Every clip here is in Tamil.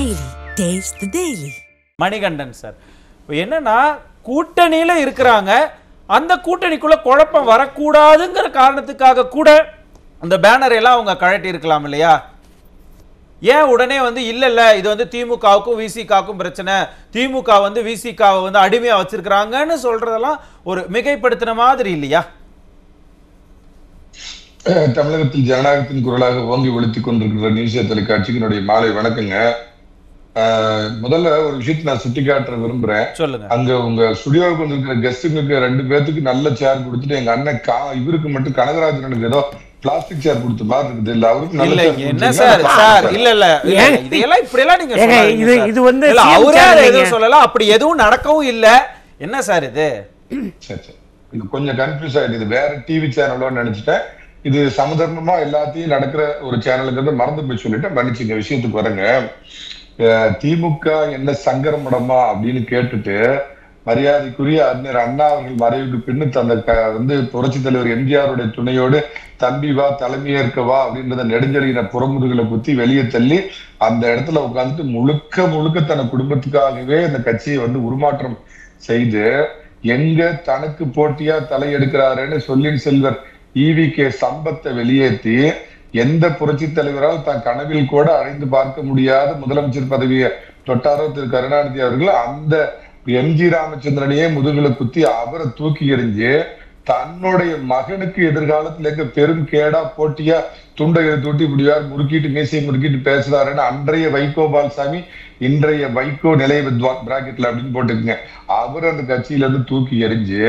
Daily. Taste the Daily. Manikandan sir, என்னன்னா கூட்டணியில இருக்கிறாங்க, அந்த கூட்டணிக்குள்ள குழப்பம் வரக்கூடாதுங்கிற காரணத்துக்காக கூட அந்த பேனர் எல்லாம் அவங்க கழட்டி இருக்கலாம் இல்லையா? ஏன் உடனே இல்ல இது திமுகவுக்கும் விசிகாவுக்கும் பிரச்சனை, திமுக விசிகாவை அடிமையா வச்சிருக்காங்கன்னு சொல்றதெல்லாம் ஒரு மிகைப்படுத்தின மாதிரி இல்லையா? தமிழகத்தில் ஜனநாயகத்தின் குரலாக ஓங்கி ஒலித்துக் கொண்டிருக்கிற நியூஸ் தொலைக்காட்சிக்கு என்னுடைய மாலை வணக்கங்க. முதல்ல ஒரு விஷயத்தை நான் சுட்டிக்காட்ட விரும்புறேன். சொல்லுங்க. அங்க உங்க ஸ்டுடியோவுக்கு வந்திருக்கிற கெஸ்டுங்களுக்கு 2 பேத்துக்கு நல்ல சேர் கொடுத்துட்டு எங்க அண்ணன் இவருக்கு மட்டும் கனகராஜனுக்கு ஏதோ பிளாஸ்டிக் சேர் கொடுத்த மாதிரி இருக்குது. இல்ல அவருக்கு நல்ல என்ன சார் சார் இல்ல இதெல்லாம் இப்படி எல்லாம் நீங்க இது அவரே எதுவும் சொல்லலாம், அப்படி எதுவும் நடக்கவும் இல்ல. என்ன சார் இது? சரி, இது கொஞ்சம் கன்ஃபியூஸ் ஆயிடுது. வேற டிவி சேனலோ நினைச்சிட்டேன். இது சமதர்மமா எல்லாத்தையும் நடக்கிற ஒரு சேனலுக்கு மறந்து போய் சொல்லிட்டேன், மன்னிச்சுங்க. விஷயத்துக்கு வரங்க. திமுக என்ன சங்கரமடமா அப்படின்னு கேட்டுட்டு மரியாதைக்குரிய அறிஞர் அண்ணா அவர்கள் மறைவுக்கு பின்னு அந்த புரட்சி தலைவர் எம்ஜிஆருடைய துணையோடு தம்பி வா தலைமையேற்கவா அப்படின்றத நெடுஞ்செழியனை புறமுதுகளை குத்தி வெளியே தள்ளி அந்த இடத்துல உட்காந்துட்டு முழுக்க முழுக்க தன் குடும்பத்துக்காகவே அந்த கட்சியை உருமாற்றம் செய்து எங்க தனக்கு போட்டியா தலையெடுக்கிறாருன்னு சொல்லின் செல்வர் ஈவி.கே. சம்பத்தை வெளியேற்றி எந்த புரட்சி தலைவரால் தான் கனவில் கூட அடைந்து பார்க்க முடியாத முதலமைச்சர் பதவியை தொட்டாரோ திரு கருணாநிதி அவர்கள் அந்த எம்.ஜி. ராமச்சந்திரனையே முதுகுல குத்தி அவரை தூக்கி எறிஞ்சு தன்னுடைய மகனுக்கு எதிர்காலத்துல இருக்க பெரும் கேடா போட்டியா துண்டை தூட்டி முடியார் முறுக்கிட்டு மீசையை முறுக்கிட்டு பேசுறாருன்னு அன்றைய வைகோ பால்சாமி இன்றைய வைகோ நிலை வித்வான் பிராக்கெட்ல அப்படின்னு போட்டுக்குங்க. அவர் அந்த கட்சியில இருந்து தூக்கி எறிஞ்சு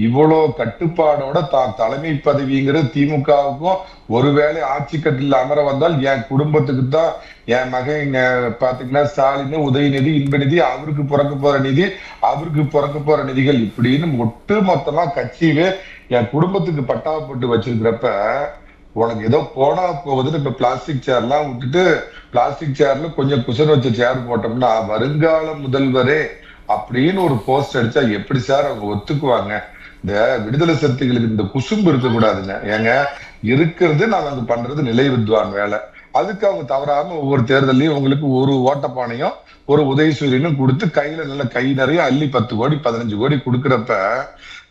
இவ்வளவு கட்டுப்பாடோட தான் தலைமை பதவிங்கிறது திமுகவுக்கும் ஒருவேளை ஆட்சி கட்டில அமர வந்தால் என் குடும்பத்துக்கு தான், என் மகன் பாத்தீங்கன்னா ஸ்டாலின், உதயநிதி, இன்பநிதி, அவருக்கு பிறக்க போற நிதி, அவருக்கு பிறக்க போற நிதிகள் இப்படின்னு ஒட்டு மொத்தமா கட்சியவே என் குடும்பத்துக்கு பட்டாவை போட்டு வச்சிருக்கிறப்ப உனக்கு ஏதோ போனா போகுதுன்னு இப்ப பிளாஸ்டிக் சேர் எல்லாம் விட்டுட்டு பிளாஸ்டிக் சேர்ல கொஞ்சம் குசன் வச்ச சேர் போட்டோம்னா வருங்கால முதல்வரே அப்படின்னு ஒரு போஸ்ட் அடிச்சா எப்படி சார் அவங்க ஒத்துக்குவாங்க? இந்த விடுதலை சிறுத்தைகளுக்கு இந்த குசும்பு இருக்கக்கூடாதுங்க. ஏங்க இருக்கிறது நாங்க பண்றது நிலை வித்வான் வேலை. அதுக்கு அவங்க தவறாம ஒவ்வொரு தேர்தலையும் உங்களுக்கு ஒரு ஓட்டப்பானையும் ஒரு உதயசூரியனும் கொடுத்து கையில நல்ல கை நிறைய அள்ளி 10 கோடி 15 கோடி கொடுக்கறப்ப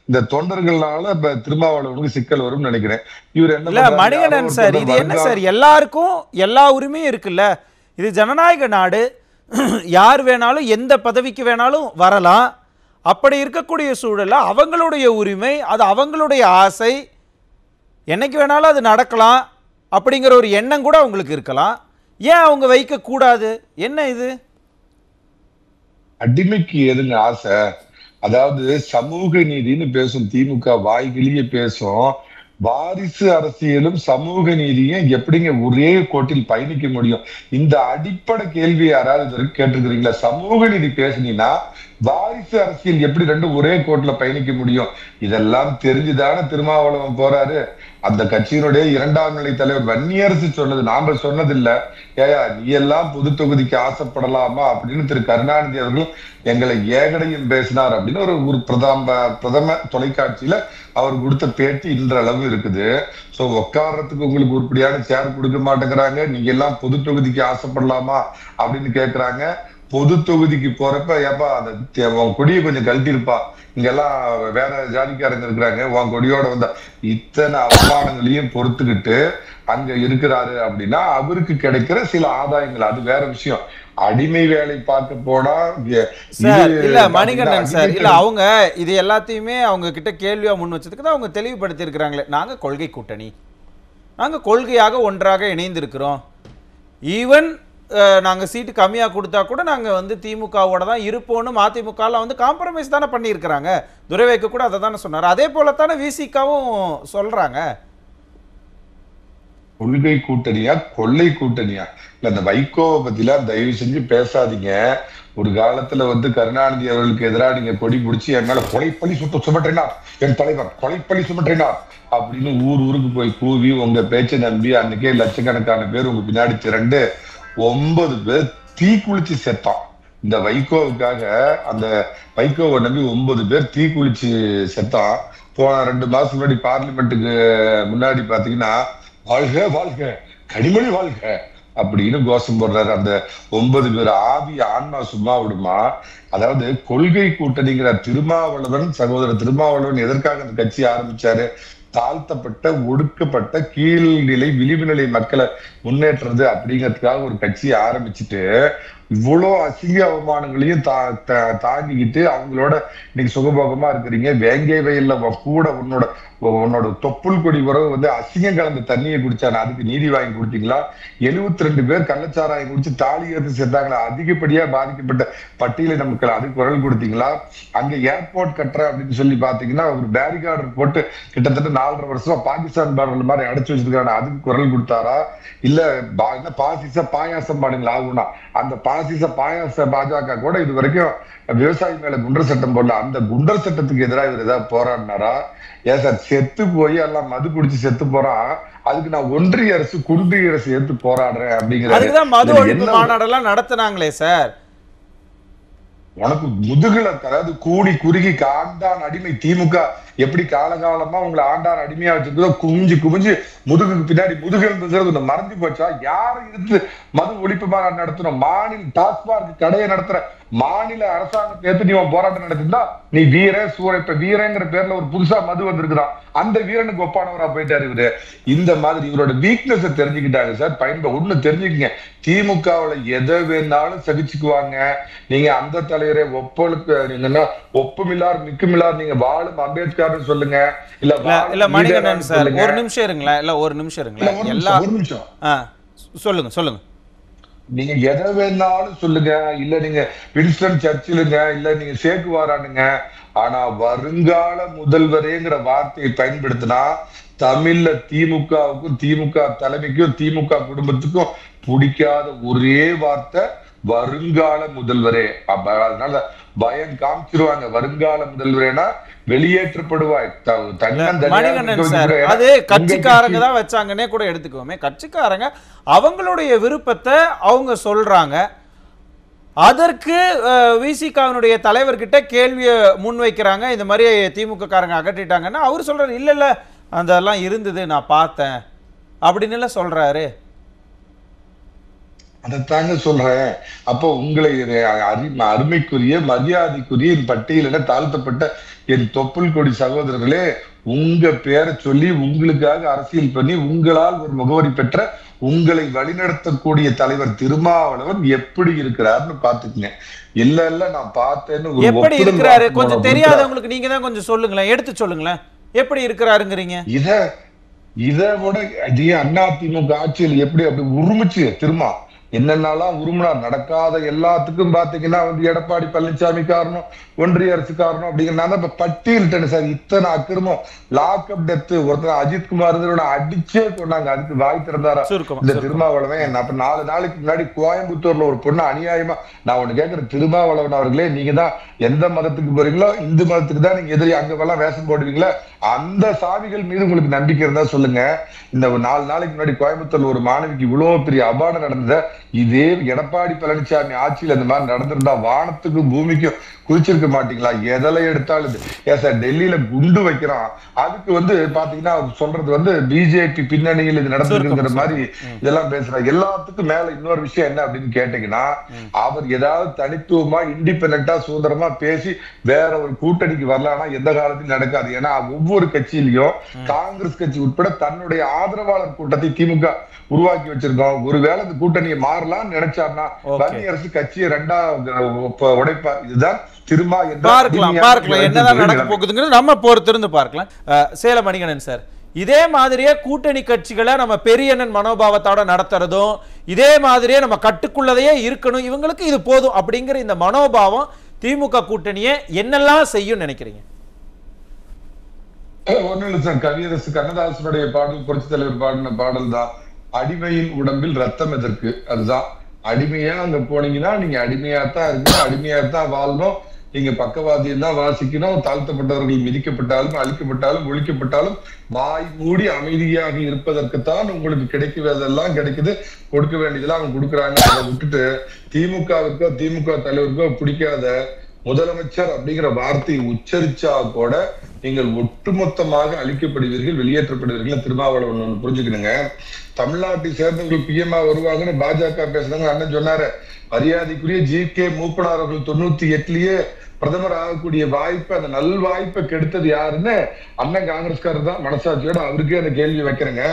இந்த தொண்டர்களால திருமாவளவனுக்கு சிக்கல் வரும்னு நினைக்கிறேன். இவர் என்ன மணிகண்டன் சார், இது என்ன சார், எல்லாருக்கும் எல்லா உரிமையும் இருக்குல்ல, இது ஜனநாயக நாடு, யார் வேணாலும் எந்த பதவிக்கு வேணாலும் வரலாம். அப்படி இருக்கக்கூடிய சூழல்ல அவங்களுடைய உரிமை, அது அவங்களுடைய ஆசை, என்னைக்கு வேணாலும் அது நடக்கலாம் அப்படிங்கிற ஒரு எண்ணம் கூட அவங்களுக்கு இருக்கலாம். ஏன் அவங்க வைக்க கூடாது? என்ன இது அடிமைக்கு எதுங்க ஆசை? அதாவது சமூக நீதினு பேசும் திமுக வாய்கிலேயே பேசும். வாரிசு அரசியலும் சமூக நீதியும் எப்படிங்க ஒரே கோட்டில் பயணிக்க முடியும்? இந்த அடிப்படை கேள்வி யாராவது கேட்டிருக்கிறீங்களா? சமூக நீதி பேசுனீங்கன்னா வாரிசு அரசியல் எப்படி ரெண்டும் ஒரே கோட்ல பயணிக்க முடியும்? இதெல்லாம் தெரிஞ்சுதானே திருமாவளவன் போறாரு. அந்த கட்சியினுடைய 2ஆம் நிலை தலைவர் வன்னியரசு சொன்னது, நாம சொன்னதில்ல. ஏயா நீ எல்லாம் பொது தொகுதிக்கு ஆசைப்படலாமா அப்படின்னு திரு கருணாநிதி அவர்கள் எங்களை ஏகடையும் பேசினார் அப்படின்னு ஒரு பிரதம தொலைக்காட்சியில அவர் கொடுத்த பேட்டி இன்றளவு இருக்குது. சோ உட்கார்றதுக்கு உங்களுக்கு உருப்படியான சேர் கொடுக்க மாட்டேங்கிறாங்க. நீங்க எல்லாம் பொது தொகுதிக்கு ஆசைப்படலாமா அப்படின்னு கேக்குறாங்க. பொது தொகுதிக்கு போறப்ப ஏப்பா அந்த உன் கொடியை கொஞ்சம் கழட்டிருப்பா, இங்கெல்லாம் வேற ஜாதிக்காரங்க இருக்கிறாங்க, உன் கொடியோட வந்தா இத்தனை அவமானங்களையும் பொறுத்துக்கிட்டு அங்க இருக்கிறாரு அப்படின்னா அவருக்கு கிடைக்கிற சில ஆதாயங்கள் அது வேற விஷயம். அடிமை வேலை பார்க்க போனா இல்ல மணிகண்டன் சார், இல்ல அவங்க இது எல்லாத்தையுமே அவங்க கிட்ட கேள்வியா முன் வச்சதுக்கு தான் அவங்க தெளிவுபடுத்தி இருக்கிறாங்களே, நாங்க கொள்கை கூட்டணி, நாங்க கொள்கையாக ஒன்றாக இணைந்திருக்கிறோம், ஈவன் நாங்க சீட்டு கம்மியா கொடுத்தா கூட நாங்க திமுகவோட தான் இருப்போம்னு மதிமுக காம்ப்ரமைஸ் தானே பண்ணியிருக்கிறாங்க. துரைவைக்கு கூட அதை தானே சொன்னார். அதே போலத்தானே விசிகாவும் சொல்றாங்க. கொள்கை கூட்டணியா கொள்ளை கூட்டணியா? இல்ல அந்த வைகோவை பத்திலாம் தயவு செஞ்சு பேசாதீங்க. ஒரு காலத்துல கருணாநிதி அவர்களுக்கு எதிராக நீங்க கொடி பிடிச்சி என் மேல கொலைப்பள்ளி சுமற்றினார், என் தலைவர் கொலைப்பள்ளி சுமற்றினார் அப்படின்னு ஊருக்கு போய் கூவி உங்க பேச்சை நம்பி அன்னைக்கே லட்சக்கணக்கான பேர் உங்க பின்னாடி திரண்டு 9 பேர் தீக்குளிச்சு செத்தான். இந்த வைகோவுக்காக அந்த வைகோவை நம்பி 9 பேர் தீக்குளிச்சு செத்தான். போன 2 மாசம் முன்னாடி பார்லிமெண்ட்டுக்கு முன்னாடி பாத்தீங்கன்னா வாழ்க வாழ்க கனிமொழி வாழ்க அப்படின்னு கோஷம் போடுறாரு. அந்த 9 பேர் ஆவி ஆன்மா சும்மா விடுமா? அதாவது கொள்கை கூட்டணிங்கிற திருமாவளவன், சகோதரர் திருமாவளவன் எதற்காக அந்த கட்சி ஆரம்பிச்சாரு? தாழ்த்தப்பட்ட, ஒடுக்கப்பட்ட, கீழ்நிலை, விளிம்பு நிலை மக்களை முன்னேற்றுறது அப்படிங்கிறதுக்காக ஒரு கட்சியை ஆரம்பிச்சுட்டு இவ்வளோ அசிங்க அவமானங்களையும் தாங்கிக்கிட்டு அவங்களோட இன்னைக்கு சுகபோகமா இருக்கிறீங்க. வேங்கை வயல்ல கூட உன்னோட தொப்புள் கொடி உறவு வந்து அசிங்கம் கலந்த தண்ணியை குடிச்சான, அதுக்கு நீதி வாங்கி கொடுத்தீங்களா? 72 பேர் கள்ளச்சாராயம் குடிச்சு தாலி ஏற்று செத்தாங்களா? அதிகப்படியா பாதிக்கப்பட்ட பட்டியலின மக்கள், அதுக்கு குரல் கொடுத்தீங்களா? அங்க ஏர்போர்ட் கட்டுற அப்படின்னு சொல்லி பாத்தீங்கன்னா ஒரு பேரிகார்டர் போட்டு கிட்டத்தட்ட 4.5 வருஷமா பாகிஸ்தான் பார்டர் மாதிரி அடைச்சு வச்சிருக்காங்க, அதுக்கு குரல் கொடுத்தாரா? இல்ல பாசிச பாயாசம் பாடுங்களா ஆகுனா? அந்த பாசிச பாயாச பாஜக கூட இது வரைக்கும் விவசாயி மேல குண்டர் சட்டம் போடல. அந்த குண்டர் சட்டத்துக்கு எதிராக இவர் ஏதாவது போராடினாரா? ஏன் சார் செத்து போய் எல்லாம் மது குடிச்சு செத்து போறான், அதுக்கு நான் ஒன்றிய அரசு குன்றிய அரசு எடுத்து போராடுறேன் அப்படிங்கிற மது ஒழிப்பு மாநாடெல்லாம் நடத்தினாங்களே சார். உனக்கு முதுகுல, அதாவது கூடி குறுகி ஆண்டான் அடிமை திமுக எப்படி காலகாலமா உங்களை ஆண்டான் அடிமையா வச்சிருக்கோ, குமிஞ்சு முதுகுக்கு பின்னாடி முதுகு மறைஞ்சு போச்சா? யாரு இருந்து மது ஒழிப்பு மாநாடு நடத்தணும்? மாநில டாஸ்மார்க் கடையை நடத்துற மாநில அரசாங்கத்தை ஏத்து நீ போராட்டம் நடத்திருந்தா நீ வீர சூர. இப்ப வீரங்கிற பேர்ல ஒரு புதுசா மது வந்திருக்குதான், அந்த வீரனுக்கு ஒப்பானவரா போயிட்டாரு இவரு. இந்த மாதிரி இவரோட வீக்னஸ் தெரிஞ்சுக்கிட்டாங்க சார். ஒண்ணு தெரிஞ்சுக்கங்க, திமுகவுல எதை வேணாலும் சகிச்சுக்குவாங்க. நீங்க அந்த தலைவரை ஒப்புமில்லார் மிக்குமில்லார், நீங்க வாழும் அம்பேத்கர் சொல்லுங்க, இல்ல மணிகண்டன் சார் ஒரு நிமிஷம் இருங்களா? இல்ல ஒரு நிமிஷம் இருங்களா? ஒரு நிமிஷம் சொல்லுங்க. நீங்க எதை வேணாலும் சொல்லுங்க, இல்ல நீங்க வின்ஸ்டன் சர்ச்சிலுங்க, இல்ல நீங்க சேக்குவாரானுங்க. ஆனா வருங்கால முதல்வரேங்கிற வார்த்தையை பயன்படுத்தினா தமிழ்ல திமுகவுக்கும், திமுக தலைமைக்கும், திமுக குடும்பத்துக்கும் பிடிக்காத ஒரே வார்த்தை வருங்கால முதல்வரே. அதனால பயம் காமிச்சிருவாங்க. வருங்கால முதல்வரேனா வெளியேற்றப்படுவாய். மணிகண்டன் சார், அது கட்சிக்காரங்க தான் வச்சாங்கன்னே கூட எடுத்துக்குவோமே. கட்சிக்காரங்க அவங்களுடைய விருப்பத்தை அவங்க சொல்றாங்க. அதற்கு விசிகாவினுடைய தலைவர்கிட்ட கேள்வியை முன்வைக்கிறாங்க. இந்த மாதிரி திமுக காரங்க அகற்றிட்டாங்கன்னா அவர் சொல்றாரு, இல்ல அதெல்லாம் இருந்தது நான் பார்த்தேன் அப்படின்னு சொல்றாரு. அதைத்தாங்க சொல்றேன். அப்போ உங்களை அருமைக்குரிய மரியாதைக்குரிய பட்டியலிட தாழ்த்தப்பட்ட என் தொப்புள் கொடி சகோதரர்களே, உங்க பேரை சொல்லி உங்களுக்காக அரசியல் பண்ணி உங்களால் ஒரு முகவரி பெற்ற உங்களை வழிநடத்தக்கூடிய தலைவர் திருமாவளவன் எப்படி இருக்கிறாருன்னு பாத்துக்கங்க. இல்ல நான் பார்த்தேன்னு எப்படி இருக்கிறாரு கொஞ்சம் தெரியாதவங்களுக்கு நீங்க தான் கொஞ்சம் சொல்லுங்களேன், எடுத்து சொல்லுங்களேன் எப்படி இருக்கிறாருங்கிறீங்க. இதை விட அதிமுக ஆட்சியில் எப்படி அப்படி உருமிச்சு திருமா என்னென்னலாம் உருமுனார். நடக்காத எல்லாத்துக்கும் பாத்தீங்கன்னா எடப்பாடி பழனிசாமி காரணம், ஒன்றிய அரசு காரணம் அப்படிங்கிறனால இப்ப பட்டியலிட்டேன் சார். இத்தனை அக்கிரமம், லாக்அப் டெத், ஒருத்தர் அஜித்குமார் அடிச்சே கொண்டாங்க. அதுக்கு வாய் திறந்தாரா இந்த திருமாவளவன்? அப்ப 4 நாளைக்கு முன்னாடி கோயம்புத்தூர்ல ஒரு பொண்ணு அநியாயமா, நான் ஒண்ணு கேட்கிறேன் திருமாவளவன் அவர்களே, நீங்க தான் எந்த மதத்துக்கு போறீங்களோ இந்து மதத்துக்கு தான் நீங்க எதிரி அங்கெல்லாம் வேஷம் போடுவீங்களா? அந்த சாமிகள் மீது உங்களுக்கு நம்பிக்கை இருந்தா சொல்லுங்க. இந்த 4 நாளைக்கு முன்னாடி கோயம்புத்தூர்ல ஒரு மாணவிக்கு இவ்வளவு பெரிய அபாடம் நடந்தது. இதே எடப்பாடி பழனிசாமி ஆட்சியில் அந்த மாதிரி நடந்திருந்தா வானத்துக்கும் பூமிக்கும் குதிச்சிருக்க மாட்டீங்களா? எதில் எடுத்தாலும் ஏன் சார் டெல்லியில குண்டு வைக்கிறான், அதுக்கு பாத்தீங்கன்னா சொல்றது பிஜேபி பின்னணியில் இது நடந்திருக்குங்கிற மாதிரி இதெல்லாம் பேசுறாங்க. எல்லாத்துக்கும் மேல இன்னொரு விஷயம் என்ன அப்படின்னு கேட்டீங்கன்னா, அவர் ஏதாவது தனித்துவமா இண்டிபெண்டா சுதந்திரமா பேசி வேற ஒரு கூட்டணிக்கு வரலாம்னா எந்த காலத்திலும் நடக்காது. ஏன்னா ஒவ்வொரு கட்சியிலையும் காங்கிரஸ் கட்சி உட்பட தன்னுடைய ஆதரவாளர் கூட்டத்தை திமுக உருவாக்கி வச்சிருக்கோம். ஒருவேளை இந்த கூட்டணியை மாறலாம்னு நினைச்சாருன்னா வன்னிய அரசு கட்சியை 2 உடைப்பார். இதுதான் திருமா பார்க்கலாம் என்னதான் நடக்க போகுதுங்கிறது நம்ம பொறுத்திருந்து பார்க்கலாம். சேல மணிகண்டன் சார், இதே மாதிரியே கூட்டணி கட்சிகளை நம்ம பெரியண்ணன் மனோபாவத்தோட நடத்துறதும், இதே மாதிரியே நம்ம கட்டுக்குள்ளதையே இருக்கணும், இவங்களுக்கு இது போதும் அப்படிங்கிற இந்த மனோபாவம் திமுக கூட்டணியை என்னெல்லாம் செய்யும் நினைக்கிறீங்க? ஒன்னும் இல்ல சார், கவியரசு கண்ணதாசனுடைய பாடல், புரட்சி தலைவர் பாடின பாடல் தான், அடிமையின் உடம்பில் ரத்தம் எதற்கு. அதுதான் அடிமையா அங்க போனீங்கன்னா நீங்க அடிமையாத்தான் இருக்கணும், அடிமையாத்தான் வாழணும், நீங்க பக்கவாதியம் தான் வாசிக்கணும். தாழ்த்தப்பட்டவர்கள் மிதிக்கப்பட்டாலும், அழிக்கப்பட்டாலும், ஒழிக்கப்பட்டாலும் வாய் மூடி அமைதியாக இருப்பதற்குத்தான் உங்களுக்கு கிடைக்குவதெல்லாம் கிடைக்குது, கொடுக்க வேண்டியதெல்லாம் அவங்க கொடுக்குறாங்க. அதை விட்டுட்டு திமுகவிற்கோ திமுக தலைவருக்கோ பிடிக்காத முதலமைச்சர் அப்படிங்கிற வார்த்தையை உச்சரிச்சா கூட நீங்கள் ஒட்டுமொத்தமாக அழிக்கப்படுவீர்கள், வெளியேற்றப்படுவீர்கள். திருமாவளவன் புரிஞ்சுக்கணுங்க. தமிழ்நாட்டை சேர்ந்தவர்கள் பிஎம்ஆ வருவாங்கன்னு பாஜக பேசுறாங்க. அண்ணன் சொன்னாரு, மரியாதைக்குரிய ஜி.கே. மூப்பனார் அவர்கள் 98லயே பிரதமர் ஆகக்கூடிய வாய்ப்பு, அந்த நல் வாய்ப்பை கெடுத்தது யாருன்னு அண்ணன் காங்கிரஸ்காரர் தான். மனசாட்சியோட அவருக்கே அந்த கேள்வி வைக்கிறேங்க.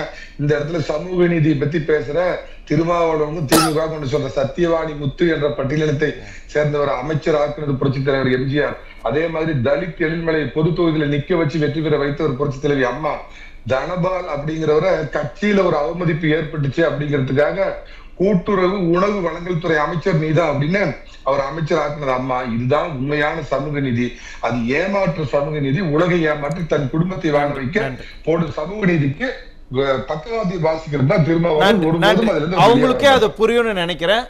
இந்த இடத்துல சமூக நீதியை பத்தி பேசுற திருமாவளவனும் திமுக கொண்டு சொல்ற சத்தியவாணி முத்து என்ற பட்டியலினத்தை சேர்ந்தவர் அமைச்சர் ஆக்குனது புரட்சித் தலைவர் எம்ஜிஆர். அதே மாதிரி தலித் எழில்மலை பொது தொகுதியில நிக்க வச்சு வெற்றி பெற வைத்த ஒரு புரட்சித் தலைவி அம்மா. தனபால் அப்படிங்கிறவரை கட்சியில ஒரு அவமதிப்பு ஏற்பட்டுச்சு அப்படிங்கிறதுக்காக கூட்டுறவு உணவு வழங்கல் துறை அமைச்சர் நீதான் அப்படின்னு அவர் அமைச்சர் ஆக்குனது அம்மா. இதுதான் உண்மையான சமூக நீதி. அது ஏமாற்று சமூக நீதி. உலகை ஏமாற்றி தன் குடும்பத்தை வாழ வைக்க போடும் சமூக நீதிக்கு பக்கவாதி வாசிக்கிறது தான் திரும்ப அவங்களுக்கே அது புரியும்னு நினைக்கிறேன்.